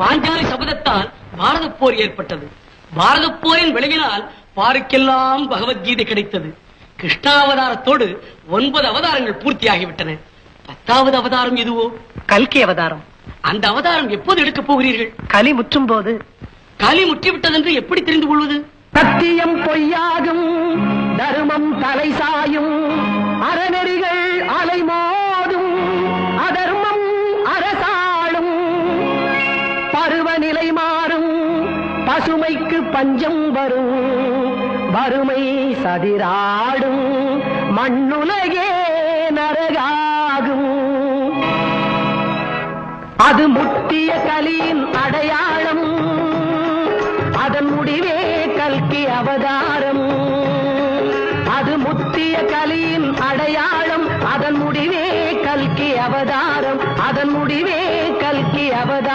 பாஞ்சாலி சபதத்தால் பாரத போர் ஏற்பட்டது. பாரத போரின் விளைவினால் பாருக்கெல்லாம் பகவத்கீதை கிடைத்தது. கிருஷ்ணாவதாரத்தோடு 9 அவதாரங்கள் பூர்த்தியாகிவிட்டன. 10வது அவதாரம் எதுவோ? கல்கி அவதாரம். அந்த அவதாரம் எப்போது எடுக்கப் போகிறீர்கள்? கலி முற்றும் போது. கலி முற்றிவிட்டதென்று எப்படி தெரிந்து கொள்வது? சத்தியம் பொய்யாகும், தர்மம் தலை சாயும், அறநெறிகள் அலைமோதும், அதர்மம் அரசாளும், பருவநிலை மாறும், பசுமைக்கு பஞ்சம் வரும், வறுமை சதிராடும், மண்ணுலகே நரகாகும். அது முட்டிய